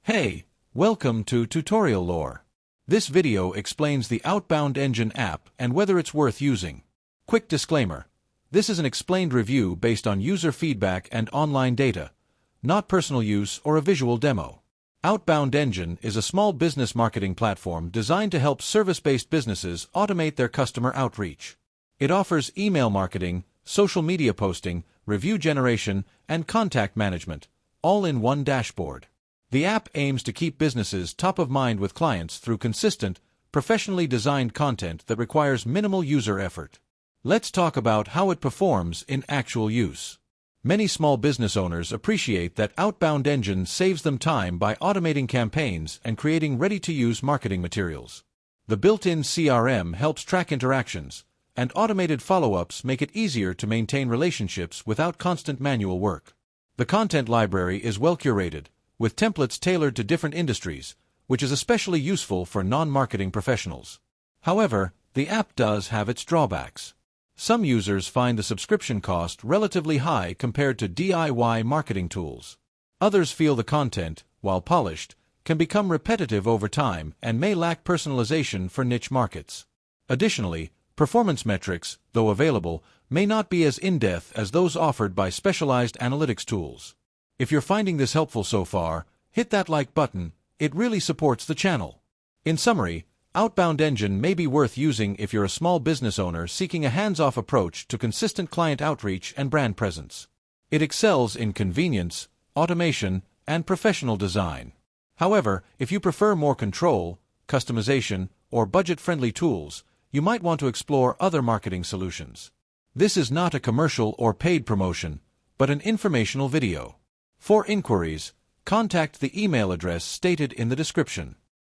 Hey, welcome to Tutorial Lore. This video explains the Outboundengine app and whether it's worth using. Quick disclaimer. This is an explained review based on user feedback and online data, not personal use or a visual demo. Outboundengine is a small business marketing platform designed to help service-based businesses automate their customer outreach. It offers email marketing, social media posting, review generation, and contact management, all in one dashboard. The app aims to keep businesses top of mind with clients through consistent, professionally designed content that requires minimal user effort. Let's talk about how it performs in actual use. Many small business owners appreciate that Outboundengine saves them time by automating campaigns and creating ready-to-use marketing materials. The built-in CRM helps track interactions, and automated follow-ups make it easier to maintain relationships without constant manual work. The content library is well curated, with templates tailored to different industries, which is especially useful for non-marketing professionals. However, the app does have its drawbacks. Some users find the subscription cost relatively high compared to DIY marketing tools. Others feel the content, while polished, can become repetitive over time and may lack personalization for niche markets. Additionally, performance metrics, though available, may not be as in-depth as those offered by specialized analytics tools. If you're finding this helpful so far, hit that like button. It really supports the channel. In summary, Outboundengine may be worth using if you're a small business owner seeking a hands-off approach to consistent client outreach and brand presence. It excels in convenience, automation, and professional design. However, if you prefer more control, customization, or budget-friendly tools, you might want to explore other marketing solutions. This is not a commercial or paid promotion, but an informational video. For inquiries, contact the email address stated in the description.